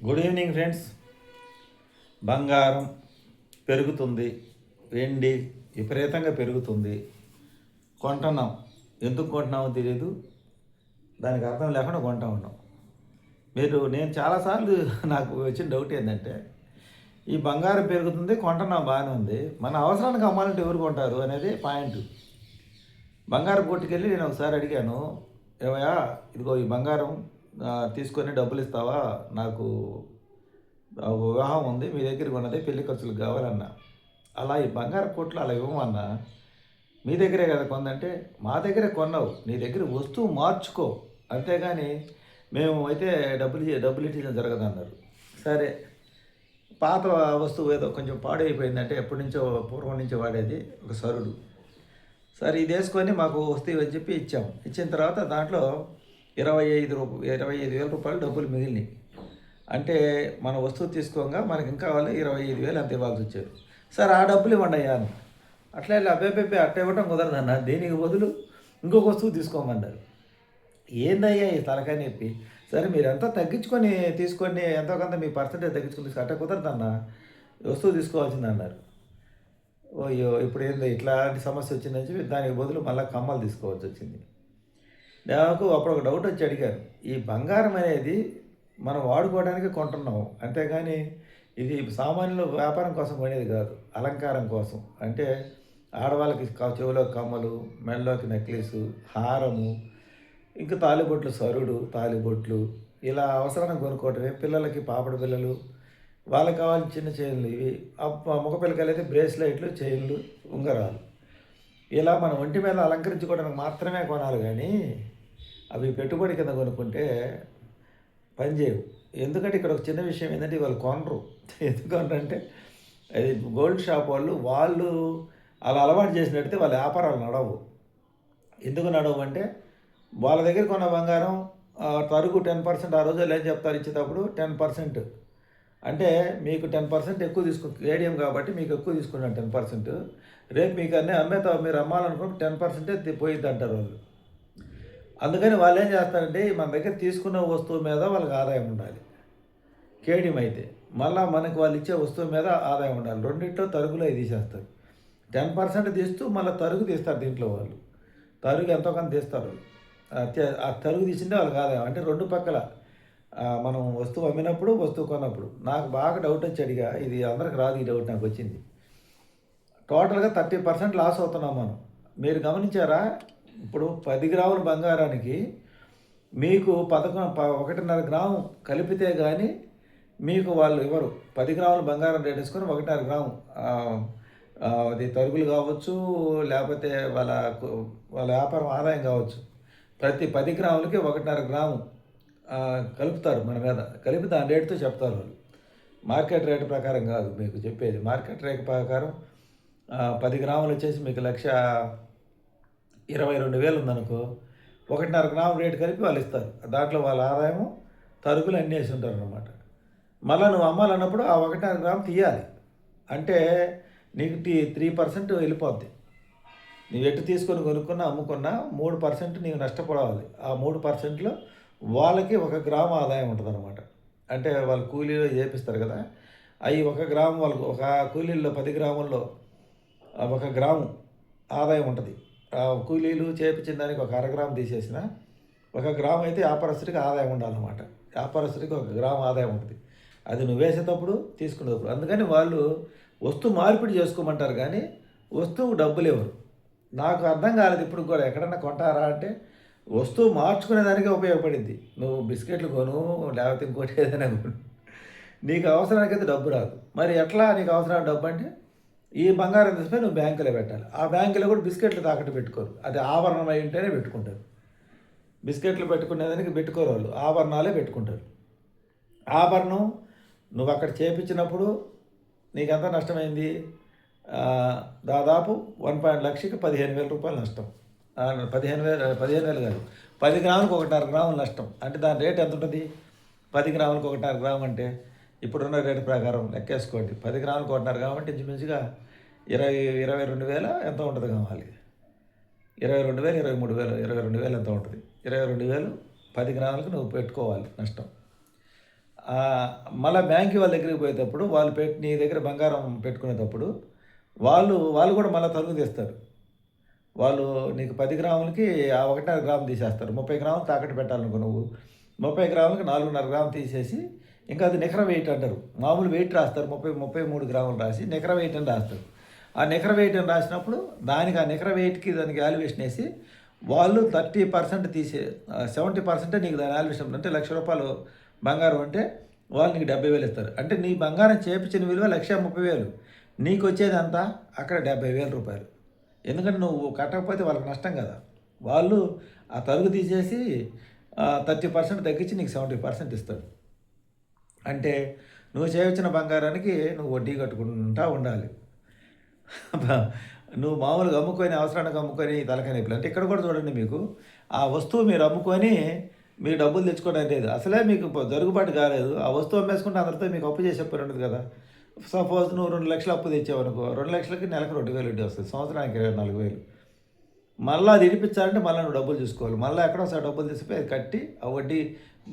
Good evening friends. బంగారం పెరుగుతుంది, వెండి విపరీతంగా పెరుగుతుంది. కొంటున్నాం, ఎందుకు కొంటున్నామో తెలియదు, దానికి అర్థం లేకుండా కొంటా ఉన్నాం. నేను చాలాసార్లు నాకు వచ్చిన డౌట్ ఏంటంటే, ఈ బంగారం పెరుగుతుంది, కొంటున్నాం బాగానే ఉంది, మన అవసరానికి అమ్మాలంటే ఎవరు కొంటారు అనేది పాయింట్. బంగారం కొట్టుకెళ్ళి నేను ఒకసారి అడిగాను, ఏమయ్యా ఇదిగో ఈ బంగారం తీసుకొని డబ్బులు ఇస్తావా, నాకు వివాహం ఉంది, మీ దగ్గరికి ఉన్నది, పెళ్లి ఖర్చులకు కావాలన్నా. అలా ఈ బంగారు కొట్లు అలా ఇవ్వమన్నా, మీ దగ్గరే కదా కొందంటే, మా దగ్గరే కొన్నావు, నీ దగ్గర వస్తువు మార్చుకో, అంతేగాని మేము అయితే డబ్బులు ఇచ్చేయడం జరగదన్నారు. సరే, పాత వస్తువు ఏదో కొంచెం పాడైపోయిందంటే, ఎప్పటి నుంచో పూర్వం నుంచో వాడేది ఒక సరుడు. సరే, ఇది వేసుకొని మాకు వస్తువు అని చెప్పి ఇచ్చాము. ఇచ్చిన తర్వాత దాంట్లో 25,000 రూపాయలు డబ్బులు మిగిలినాయి. అంటే మన వస్తువు తీసుకోగా మనకి ఇంకా వాళ్ళు 25,000 అంత ఇవ్వాల్సి వచ్చారు. సార్ ఆ డబ్బులు ఇవ్వండి అయ్యా అని. అట్లా అబ్బాయి అట్ట ఇవ్వడం కుదరదన్న, దీనికి బదులు ఇంకొక వస్తువు తీసుకోమన్నారు. ఏందయ్యా ఈ తలకాయ నొప్పి. సరే మీరు ఎంత తగ్గించుకొని తీసుకొని, ఎంతో కొంత మీ పర్సెంటేజ్ తగ్గించుకొని తీసుకు, అట్ట కుదరదన్న, వస్తువు తీసుకోవాల్సింది అన్నారు. అయ్యో ఇప్పుడు ఏందో ఇట్లాంటి సమస్య వచ్చిందని చెప్పి దానికి బదులు మళ్ళీ కమ్మలు తీసుకోవాల్సి వచ్చింది. నాకు అప్పుడు ఒక డౌట్ వచ్చి అడిగారు, ఈ బంగారం అనేది మనం వాడుకోవడానికి కొంటున్నాము, అంతేగాని ఇది సామాన్యుల వ్యాపారం కోసం కొనేది కాదు, అలంకారం కోసం. అంటే ఆడవాళ్ళకి చెవులో కమ్మలు, మెడలోకి నెక్లెసు, హారము, ఇంకా తాలిబొట్లు, సరుడు తాలిబొట్లు, ఇలా అవసరాన్ని కొనుక్కోవటమే. పిల్లలకి పాపడ పిల్లలు, వాళ్ళకి కావాల్సిన చిన్న చైన్లు, ఇవి మగ పిల్లకాయలు అయితే బ్రేస్లైట్లు, చైన్లు, ఉంగరాలు, ఇలా మన ఒంటి మీద అలంకరించుకోవడానికి మాత్రమే కొనాలి. కానీ అవి పెట్టుబడి కింద కొనుక్కుంటే పనిచేయవు. ఎందుకంటే ఇక్కడ ఒక చిన్న విషయం ఏంటంటే, వాళ్ళు కొనరు. ఎందుకంటే అది గోల్డ్ షాప్ వాళ్ళు అలా అలవాటు చేసినట్టు వాళ్ళ వ్యాపారాలు నడవు. ఎందుకు నడవు అంటే, వాళ్ళ దగ్గర కొన్న బంగారం తరుగు 10%, ఆ రోజుల్లో ఏం చెప్తారు ఇచ్చేటప్పుడు 10%. అంటే మీకు 10% ఎక్కువ ఏడిఎం కాబట్టి మీకు ఎక్కువ తీసుకున్నాను 10%. రేపు మీకు అన్నీ మీరు అమ్మాలనుకుంటే 10% పోయిద్ది అంటారు వాళ్ళు. అందుకని వాళ్ళు ఏం చేస్తారంటే, మన దగ్గర తీసుకున్న వస్తువు మీద వాళ్ళకి ఆదాయం ఉండాలి. కేడియం అయితే మళ్ళీ మనకు వాళ్ళు ఇచ్చే వస్తువు మీద ఆదాయం ఉండాలి. రెండింటిలో తరుగులో తీసేస్తారు. 10% తీస్తూ మళ్ళీ తరుగు తీస్తారు. దీంట్లో వాళ్ళు తరుగు ఎంతో కొంత తీస్తారు. ఆ తరుగు తీసిందే వాళ్ళకి ఆదాయం. అంటే రెండు పక్కల మనం వస్తువు అమ్మినప్పుడు, వస్తువు కొన్నప్పుడు. నాకు బాగా డౌట్ వచ్చి అడిగా, ఇది అందరికి రాదు ఈ డౌట్, నాకు వచ్చింది. టోటల్గా 30% లాస్ అవుతున్నాం మనం. మీరు గమనించారా? ఇప్పుడు 10 గ్రాముల బంగారానికి మీకు 1.5 గ్రాము కలిపితే కానీ మీకు వాళ్ళు ఇవ్వరు. 10 గ్రాముల బంగారం రేట్ వేసుకొని 1.5 గ్రాము అది తరుగులు కావచ్చు, లేకపోతే వాళ్ళ వ్యాపారం ఆదాయం కావచ్చు. ప్రతి 10 గ్రాములకి 1.5 గ్రాము కలుపుతారు మన మీద. కలిపి దాని రేటుతో చెప్తారు వాళ్ళు. మార్కెట్ రేటు ప్రకారం కాదు మీకు చెప్పేది. మార్కెట్ రేటు ప్రకారం 10 గ్రాములు వచ్చేసి మీకు 1,22,000 ఉందనుకో, 1.5 గ్రాము రేటు కలిపి వాళ్ళు ఇస్తారు. దాంట్లో వాళ్ళ ఆదాయము తరుగులు అన్నీ వేసి ఉంటారు అన్నమాట. మళ్ళీ నువ్వు అమ్మాలన్నప్పుడు ఆ 1.5 గ్రాము తీయాలి. అంటే నీకు 3% వెళ్ళిపోద్ది. నువ్వు ఎటు తీసుకొని కొనుక్కున్నా, అమ్ముకున్నా 3% నీవు నష్టపోవాలి. ఆ 3%లో వాళ్ళకి 1 గ్రాము ఆదాయం ఉంటుంది అనమాట. అంటే వాళ్ళు కూలీలో చేపిస్తారు కదా, అవి 1 గ్రాము వాళ్ళకు, ఒక కూలీల్లో 10 గ్రాముల్లో 1 గ్రాము ఆదాయం ఉంటుంది. కూలీలు చేపించిన దానికి 1/2 గ్రాము తీసేసిన 1 గ్రాము అయితే వ్యాపారస్తుడికి ఆదాయం ఉండాలన్నమాట. వ్యాపారస్తుడికి 1 గ్రాము ఆదాయం ఉంటుంది. అది నువ్వు వేసేటప్పుడు తీసుకునేటప్పుడు. అందుకని వాళ్ళు వస్తువు మార్పిడి చేసుకోమంటారు, కానీ వస్తువు డబ్బులు ఇవ్వరు. నాకు అర్థం కాలేదు ఇప్పుడు కూడా. ఎక్కడన్నా కొంటారా అంటే, వస్తువు మార్చుకునేదానికే ఉపయోగపడింది. నువ్వు బిస్కెట్లు కొను, లేకపోతే ఇంకోటి ఏదైనా కొను, నీకు అవసరానికైతే డబ్బు రాదు. మరి ఎట్లా నీకు అవసరం డబ్బు అంటే, ఈ బంగారం తీసుకొని నువ్వు బ్యాంకులో పెట్టాలి. ఆ బ్యాంకులో కూడా బిస్కెట్లు తాకట్టు పెట్టుకోరు. అది ఆభరణం అయి ఉంటేనే పెట్టుకుంటారు. బిస్కెట్లు పెట్టుకునేదానికి పెట్టుకోరు వాళ్ళు, ఆభరణాలే పెట్టుకుంటారు. ఆభరణం నువ్వు అక్కడ చేపించినప్పుడు నీకు ఎంత నష్టమైంది? దాదాపు 1,00,000కి 15,000 రూపాయలు నష్టం. 15,000 కాదు, 10 గ్రాములకు 1.5 గ్రాములు నష్టం. అంటే దాని రేట్ ఎంత ఉంటుంది? 10 గ్రాములకు 1.5 గ్రాము అంటే ఇప్పుడున్న రేటు ప్రకారం లెక్కేసుకోండి. 10 గ్రాములకు 1.5 గ్రాము అంటే ఇంచుమించుగా 22,000 ఎంత ఉంటుంది కావాలి? 22,000, 23,000, 22,000 ఎంత ఉంటుంది? 22,000 10 గ్రాములకు నువ్వు పెట్టుకోవాలి నష్టం. మళ్ళా బ్యాంక్ వాళ్ళ దగ్గరికి పోయేటప్పుడు వాళ్ళు నీ దగ్గర బంగారం పెట్టుకునేటప్పుడు వాళ్ళు కూడా మళ్ళీ తరుగు తీస్తారు. వాళ్ళు నీకు 10 గ్రాములకి ఆ 1.5 గ్రాము తీసేస్తారు. 30 గ్రాములు తాకట్టు పెట్టాలనుకో నువ్వు. 30 గ్రాములకి 4.5 గ్రాములు తీసేసి ఇంకా అది నికర వెయిట్ అంటారు. మామూలు వెయిట్ రాస్తారు. 33 గ్రాములు రాసి నికర వెయిట్ అని రాస్తారు. ఆ నికర వెయిట్ అని రాసినప్పుడు దానికి ఆ నికర వెయిట్‌కి దానికి వాల్యుయేషన్ ఏసి వాళ్ళు 30% 70% నీకు దాని వాల్యుయేషన్ అంటే రూ. 1,00,000 బంగారం అంటే వాళ్ళు నీకు 70,000 ఇస్తారు. అంటే నీ బంగారం చేపించిన విలువ 1,30,000 నీకొచ్చేది ఎంత? అక్కడ రూ. 70,000. ఎందుకంటే నువ్వు కట్టకపోతే వాళ్ళకి నష్టం కదా. వాళ్ళు ఆ తరుగు తీసేసి 30% తగ్గించి నీకు 70% ఇస్తాడు. అంటే నువ్వు చేయించిన బంగారానికి నువ్వు వడ్డీ కట్టుకుంటా ఉండాలి. నువ్వు మామూలుగా అమ్ముకొని అవసరానికి అమ్ముకొని తలకాయ నొప్పులు. అంటే ఇక్కడ కూడా చూడండి మీకు ఆ వస్తువు మీరు అమ్ముకొని మీరు డబ్బులు తెచ్చుకోవడం లేదు. అసలే మీకు జరుగుబాటు కాలేదు. ఆ వస్తువు అమ్మేసుకుంటే అందరితో మీకు అప్పు చేసే పని ఉండదు కదా. సపోజ్ నువ్వు 2,00,000 అప్పు తెచ్చావనుకో 2,00,000కి నెలకు 2,000 వడ్డీ వస్తుంది. సంవత్సరానికి 24,000. మళ్ళీ అది ఇడిపించాలంటే మళ్ళీ నువ్వు డబ్బులు చూసుకోవాలి. మళ్ళీ ఎక్కడో ఒకసారి డబ్బులు తీసిపోయి అది కట్టి ఆ వడ్డీ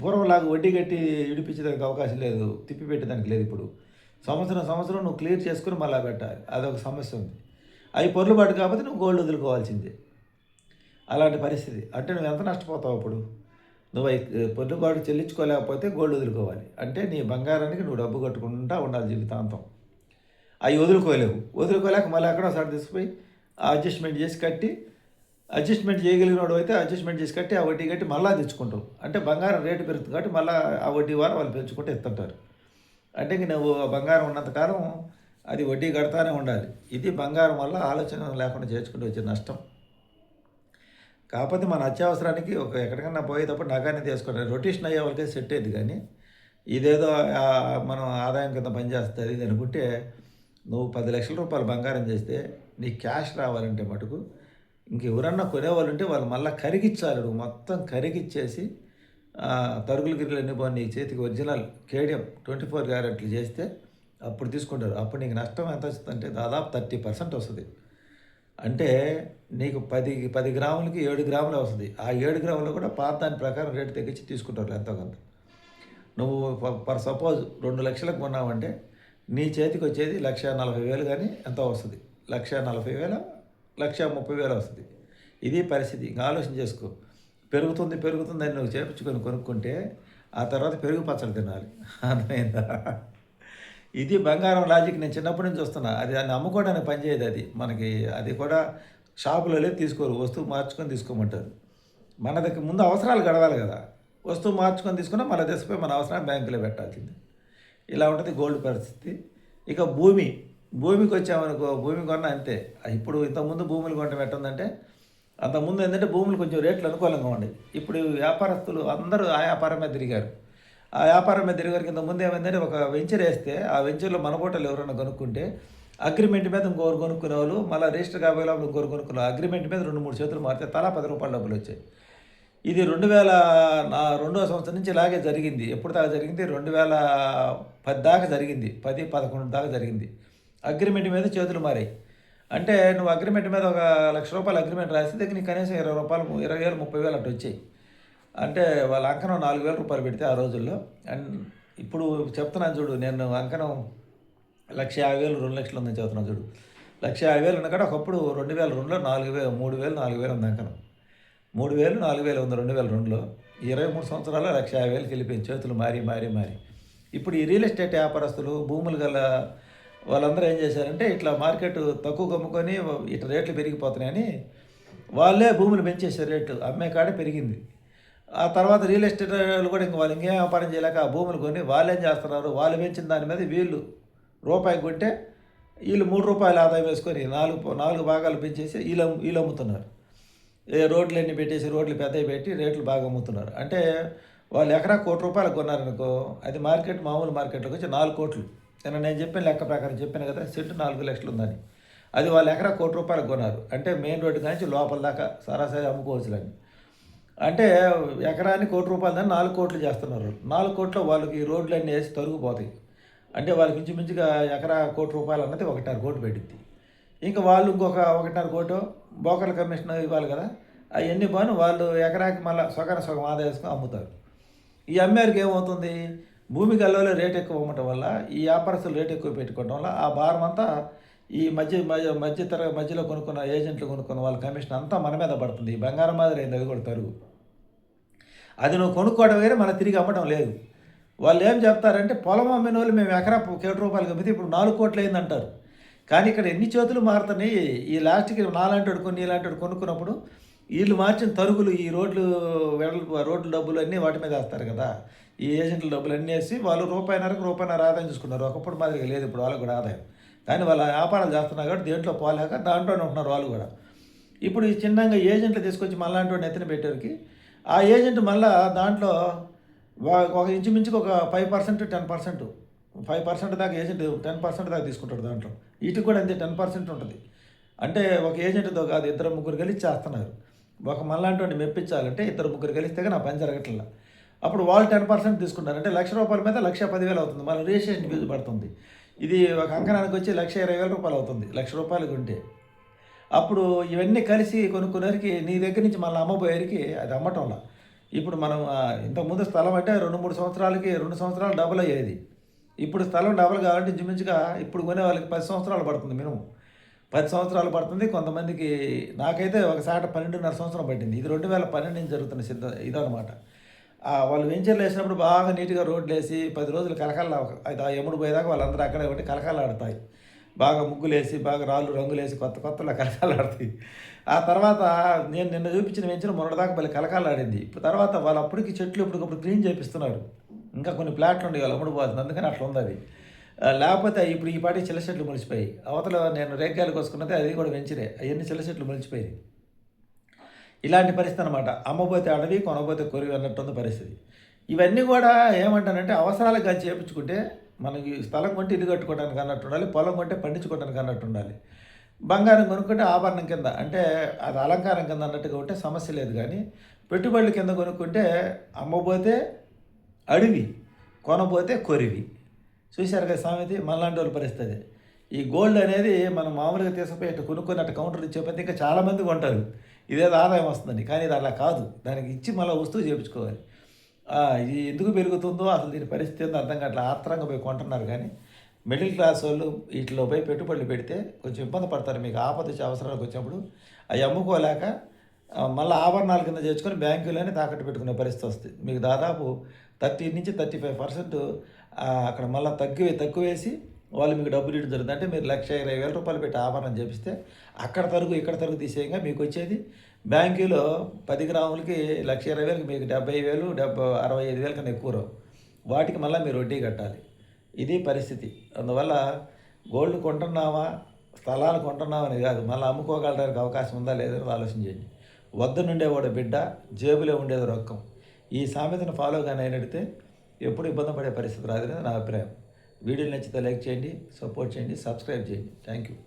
పూర్వంలాగా వడ్డీ కట్టి ఇడిపించడానికి అవకాశం లేదు. తిప్పి పెట్టడానికి లేదు ఇప్పుడు. సంవత్సరం నువ్వు క్లియర్ చేసుకుని మళ్ళీ పెట్టాలి. అదొక సమస్య ఉంది. అవి పొర్లుబాటు కాకపోతే నువ్వు గోల్డ్ వదులుకోవాల్సిందే. అలాంటి పరిస్థితి. అంటే నువ్వు ఎంత నష్టపోతావు అప్పుడు? నువ్వు పొర్లుబాటు చెల్లించుకోలేకపోతే గోల్డ్ వదులుకోవాలి. అంటే నీ బంగారానికి నువ్వు డబ్బు కట్టుకుంటా ఉండాలి జీవితాంతం. అవి వదులుకోలేక మళ్ళీ ఎక్కడో ఒకసారి తీసుకుపోయి అడ్జస్ట్మెంట్ చేసి కట్టి అడ్జస్ట్మెంట్ చేయగలిగినోడు అయితే అడ్జస్ట్మెంట్ చేసి కట్టి ఆ వడ్డీ కట్టి మళ్ళీ తెచ్చుకుంటావు. అంటే బంగారం రేటు పెరుగుతుంది కాబట్టి మళ్ళీ ఆ వడ్డీ వాళ్ళు పెంచుకుంటూ ఎత్తుంటారు. అంటే ఇంక నువ్వు బంగారం ఉన్నంతకాలం అది వడ్డీ కడతానే ఉండాలి. ఇది బంగారం వల్ల ఆలోచన లేకుండా చేసుకుంటూ వచ్చే నష్టం. కాకపోతే మన అత్యవసరానికి ఎక్కడికన్నా పోయేటప్పుడు నగానే తీసుకుంటారు. రొటేషన్ అయ్యే వాళ్ళకే సెట్ అయ్యేది. కానీ ఇదేదో మనం ఆదాయం కింద పనిచేస్తుంది ఇది అనుకుంటే నువ్వు 10 లక్షల రూపాయలు బంగారం చేస్తే నీకు క్యాష్ రావాలంటే మటుకు ఇంకెవరన్నా కొనేవాళ్ళు ఉంటే వాళ్ళు మళ్ళీ కరిగిచ్చాలి. నువ్వు మొత్తం కరిగిచ్చేసి తరుగులు గిరుగులు అన్ని బాగుంది నీ చేతికి ఒరిజినల్ కేడియం 24 క్యారెట్లు చేస్తే అప్పుడు తీసుకుంటారు. అప్పుడు నీకు నష్టం ఎంత వస్తుంది అంటే దాదాపు 30% వస్తుంది. అంటే నీకు 10 గ్రాములకి 7 గ్రాములే వస్తుంది. ఆ 7 గ్రాములు కూడా పాత దాని ప్రకారం రేటు తగ్గించి తీసుకుంటారు ఎంతో కొంత. నువ్వు ఫర్ సపోజ్ 2 లక్షలకు కొన్నావంటే నీ చేతికి వచ్చేది 1,40,000 కానీ ఎంతో వస్తుంది. 1,40,000 1,30,000 వస్తుంది. ఇది పరిస్థితి. ఇంకా ఆలోచన చేసుకో. పెరుగుతుందని నువ్వు చేపించుకొని కొనుక్కుంటే ఆ తర్వాత పెరుగు పచ్చడి తినాలి. అర్థమైందా? ఇది బంగారం లాజిక్. నేను చిన్నప్పటి నుంచి వస్తున్నా. అది దాన్ని అమ్ముకోవడానికి పనిచేయదు. అది మనకి అది కూడా షాపులలో తీసుకోరు. వస్తువు మార్చుకొని తీసుకోమంటారు. మన దగ్గర ముందు అవసరాలు గడవాలి కదా. వస్తువు మార్చుకొని తీసుకున్నా మళ్ళీ తెచ్చిపోయి మన అవసరాన్ని బ్యాంకులో పెట్టాల్సింది. ఇలా ఉంటుంది గోల్డ్ పరిస్థితి. ఇక భూమికి వచ్చామనుకో భూమి కొన్న అంతే. ఇప్పుడు ఇంతకుముందు భూములు కొనడం ఎట్టుందంటే అంతకుముందు ఏంటంటే భూములు కొంచెం రేట్లు అనుకూలంగా ఉండేవి. ఇప్పుడు వ్యాపారస్తులు అందరూ ఆ వ్యాపారం మీద తిరిగారు. ఆ వ్యాపారం మీద తిరిగారు. కింద ముందు ఏమైందంటే ఒక వెంచర్ వేస్తే ఆ వెంచర్లో మన హోటల్ ఎవరైనా కొనుక్కుంటే అగ్రిమెంట్ మీద ఇంకోరు కొనుక్కునే వాళ్ళు మళ్ళీ రిజిస్టర్ కాబోయే ఇంకోరు కొనుక్కునే అగ్రిమెంట్ మీద 2-3 చేతులు మారితే తలా ₹10 డబ్బులు వచ్చాయి. ఇది 2002వ సంవత్సరం నుంచి ఇలాగే జరిగింది. ఎప్పుడు దాకా జరిగింది? 2010 దాకా జరిగింది. 10-11 దాకా జరిగింది. అగ్రిమెంట్ మీద చేతులు మారాయి. అంటే నువ్వు అగ్రిమెంట్ మీద ఒక ₹1,00,000 అగ్రిమెంట్ రాస్తే దగ్గర నీకు కనీసం ₹20, 20,000, 30,000 అటు వచ్చాయి. అంటే వాళ్ళ అంకణం ₹4,000 పెడితే ఆ రోజుల్లో. అండ్ ఇప్పుడు చెప్తున్నాను చూడు, నేను అంకణం 1,50,000, 2,00,000 ఉందని చెప్తున్నాను చూడు. 1,50,000 ఉన్న కాడ ఒకప్పుడు 2002లో 4,000, 3,000, 4,000 ఉంది అంకణం. 3,000, 4,000 ఉంది 2002లో. 23 సంవత్సరాల్లో 1,50,000కి వెళ్ళిపోయింది. చేతులు మారి. ఇప్పుడు ఈ రియల్ ఎస్టేట్ వ్యాపారస్తులు భూములు గల వాళ్ళందరూ ఏం చేశారంటే ఇట్లా మార్కెట్ తక్కువ అమ్ముకొని ఇట్లా రేట్లు పెరిగిపోతున్నాయని వాళ్ళే భూములు పెంచేసారు. రేటు అమ్మే కాడే పెరిగింది. ఆ తర్వాత రియల్ ఎస్టేట్ వాళ్ళు కూడా వాళ్ళు ఇంకేం వ్యాపారం చేయలేక ఆ భూములు కొని వాళ్ళు ఏం చేస్తున్నారు, వాళ్ళు పెంచిన దాని మీద వీళ్ళు రూపాయి కొంటే వీళ్ళు ₹3 ఆదాయం వేసుకొని 4 భాగాలు పెంచేసి వీళ్ళు అమ్ముతున్నారు. రోడ్లు ఎన్ని పెట్టేసి రోడ్లు పెద్దవి పెట్టి రేట్లు బాగా అమ్ముతున్నారు. అంటే వాళ్ళు ఎకరా ₹1,00,00,000 కొన్నారనుకో అది మామూలు మార్కెట్లోకి వచ్చి 4 కోట్లు. నేను చెప్పిన లెక్క ప్రకారం చెప్పాను కదా, సెంటు 4 లక్షలు ఉందని. అది వాళ్ళు ఎకరా ₹1,00,00,000 కొన్నారు. అంటే మెయిన్ రోడ్డు కానీ లోపల దాకా సరాసరి అమ్ముకోవచ్చులని. అంటే ఎకరానికి ₹1,00,00,000 దాన్ని 4 కోట్లు చేస్తున్నారు. 4 కోట్లు వాళ్ళకి రోడ్లన్నీ వేసి తరుగుపోతాయి. అంటే వాళ్ళకి ఇంచుమించుగా ఎకరా ₹1,00,00,000 అన్నది 1,5 కోట్లు పెట్టింది. ఇంకా వాళ్ళు ఇంకొక 1,5 కోటు బోకర్ల కమిషన్ ఇవ్వాలి కదా, అవన్నీ బాను వాళ్ళు ఎకరాకి మళ్ళీ సగం ఆదాయం వేసుకొని అమ్ముతారు. ఈ అమ్మేరికి ఏమవుతుంది, భూమి గల్లలో రేట్ ఎక్కువ అమ్మటం వల్ల ఈ వ్యాపారస్తులు రేట్ ఎక్కువ పెట్టుకోవడం వల్ల ఆ భారం అంతా ఈ మధ్యలో కొనుక్కున్న ఏజెంట్లు కొనుక్కున్న వాళ్ళ కమిషన్ అంతా మన మీద పడుతుంది. ఈ బంగారం మాదిరి అయింది అది కూడా తరుగు. అది నువ్వు కొనుక్కోవడం వేరే, మన తిరిగి అమ్మటం లేదు. వాళ్ళు ఏం చెప్తారంటే పొలం అమ్మిన వాళ్ళు మేము ఎకరా ₹1,00,00,000 అమ్మితే ఇప్పుడు 4 కోట్లు అయిందంటారు. కానీ ఇక్కడ ఎన్ని చేతులు మారుతున్నాయి. ఈ లాస్ట్కి నాలాంటి కొన్ని ఇలాంటి కొనుక్కున్నప్పుడు వీళ్ళు మార్చిన తరుగులు ఈ రోడ్లు డబ్బులు అన్నీ వాటి మీద వేస్తారు కదా. ఈ ఏజెంట్ల డబ్బులు అన్నీ వేసి వాళ్ళు రూపాయిన్నర ఆదాయం చూసుకున్నారు. ఒకప్పుడు మాదిరిగా లేదు ఇప్పుడు వాళ్ళకు కూడా ఆదాయం. కానీ వాళ్ళ వ్యాపారాలు చేస్తున్నారు కాబట్టి దేంట్లో పోలేక దాంట్లోనే ఉంటున్నారు వాళ్ళు కూడా. ఇప్పుడు ఈ చిన్నగా ఏజెంట్లు తీసుకొచ్చి మళ్ళాంటి వాడిని ఎత్తిన పెట్టేవారికి ఆ ఏజెంట్ మళ్ళీ దాంట్లో ఒక ఇంచుమించుకు ఒక 5% 10%, 5% దాకా ఏజెంట్ 10% దాకా తీసుకుంటాడు దాంట్లో. వీటికి కూడా అంతే 10% ఉంటుంది. అంటే ఒక ఏజెంట్తో కాదు, 2-3 కలిసి చేస్తున్నారు. ఒక మళ్ళాంటి వాడిని మెప్పించాలంటే 2-3 కలిస్తే నా పని జరగట్లా. అప్పుడు వాళ్ళు 10% తీసుకుంటారు. అంటే ₹1,00,000 మీద ₹1,10,000 అవుతుంది. మళ్ళీ రిజిస్ట్రేషన్ ఫీజు పడుతుంది. ఇది ఒక అంకణానికి వచ్చి ₹1,20,000 అవుతుంది ₹1,00,000 కొంటే. అప్పుడు ఇవన్నీ కలిసి కొనుక్కునేసరికి నీ దగ్గర నుంచి మళ్ళీ అమ్మబోయేరికి అది అమ్మటంలా. ఇప్పుడు మనం ఇంతకుముందు స్థలం అంటే 2-3 సంవత్సరాలకి 2 సంవత్సరాలు డబుల్ అయ్యేది. ఇప్పుడు స్థలం డబుల్ కావాలంటే ఇంచుమించుగా ఇప్పుడు కొనే వాళ్ళకి 10 సంవత్సరాలు పడుతుంది మినిమం. 10 సంవత్సరాలు పడుతుంది. కొంతమందికి నాకైతే ఒక సాట 12.5 సంవత్సరం పట్టింది. ఇది 2012 నుంచి జరుగుతున్న ఇదనమాట. వాళ్ళు వెంచర్లు వేసినప్పుడు బాగా నీట్గా రోడ్లు వేసి 10 రోజులు కలకల్లా ఆ ఎముడు పోయేదాకా వాళ్ళందరూ అక్కడే ఒకటి కలకలాడతాయి. బాగా ముగ్గులేసి బాగా రంగులేసి కొత్తలా కలకలాడతాయి. ఆ తర్వాత నేను నిన్న చూపించిన వెంచర్ మొన్నటిదాకా మళ్ళీ కలకలాడింది. ఇప్పుడు తర్వాత వాళ్ళు అప్పటికి చెట్లు ఇప్పటికప్పుడు క్లీన్ చేపిస్తున్నారు. ఇంకా కొన్ని ప్లాట్లు ఉండే వాళ్ళు అమ్ముడు పోతుంది, అందుకని అట్లా ఉంది అది. లేకపోతే ఇప్పుడు ఈ పాటి చిల్ల చెట్లు మొలిచిపోయాయి. అవతల నేను రేగ్గాయలు కోసుకున్నది అది కూడా వెంచరే, అవన్నీ చిల్ల చెట్లు మొలిచిపోయాయి. ఇలాంటి పరిస్థితి అనమాట. అమ్మబోతే అడవి, కొనబోతే కొరివి అన్నట్టుంది పరిస్థితి. ఇవన్నీ కూడా ఏమంటానంటే అవసరాలకు కానీ చేపించుకుంటే మనకి స్థలం కొంటే ఇల్లు కట్టుకోవడానికి అన్నట్టు ఉండాలి, పొలం కొంటే పండించుకోవడానికి అన్నట్టు ఉండాలి. బంగారం కొనుక్కుంటే ఆభరణం కింద, అంటే అది అలంకారం కింద అన్నట్టుగా ఉంటే సమస్య లేదు. కానీ పెట్టుబడుల కింద కొనుక్కుంటే అమ్మబోతే అడవి, కొనబోతే కొరివి. చూశారు కదా సామెత, మనలాంటి వాళ్ళ పరిస్థితి. ఈ గోల్డ్ అనేది మనం మామూలుగా తీసుకుపోయి ఇట్లా కొనుక్కొని కౌంటర్ ఇచ్చేపోతే ఇంకా చాలామంది కొంటారు, ఇదేదో ఆదాయం వస్తుందని. కానీ ఇది అలా కాదు, దానికి ఇచ్చి మళ్ళీ వస్తువు చేయించుకోవాలి. ఇది ఎందుకు పెరుగుతుందో అసలు దీని పరిస్థితి ఏందో అర్థం కావట్లా. ఆత్రంగా పోయి కొంటున్నారు. కానీ మిడిల్ క్లాస్ వాళ్ళు వీటిలో పోయి పెట్టుబడులు పెడితే కొంచెం ఇబ్బంది పడతారు. మీకు ఆపద వచ్చే అవసరాలకు వచ్చినప్పుడు అవి అమ్ముకోలేక మళ్ళీ ఆభరణాల కింద చేసుకొని బ్యాంకులోనే తాకట్టు పెట్టుకునే పరిస్థితి వస్తుంది. మీకు దాదాపు 30 నుంచి 35% అక్కడ మళ్ళీ తక్కువేసి వాళ్ళు మీకు డబ్బులు ఇవ్వడం జరుగుతుంది. అంటే మీరు ₹1,20,000 పెట్టి ఆభరణం చేపిస్తే అక్కడ తరుగు ఇక్కడ తరుగు తీసేయంగా మీకు వచ్చేది బ్యాంకులో 10 గ్రాములకి ₹1,20,000 మీకు 70,000 65,000 కన్నా ఎక్కువ రావు. వాటికి మళ్ళీ మీరు వడ్డీ కట్టాలి. ఇది పరిస్థితి. అందువల్ల గోల్డ్ కొంటున్నావా, స్థలాలు కొంటున్నావా అని కాదు, మళ్ళీ అమ్ముకోగలడానికి అవకాశం ఉందా లేదని ఆలోచన చేయండి. వద్ద నుండేవాడు బిడ్డ, జేబులో ఉండేది రొక్కం. ఈ సామెతను ఫాలో కానీ అయినడితే ఎప్పుడు ఇబ్బంది పడే పరిస్థితి రాదని నా అభిప్రాయం. వీడియో నచ్చితే లైక్ చేయండి, సపోర్ట్ చేయండి, సబ్స్క్రైబ్ చేయండి. Thank you.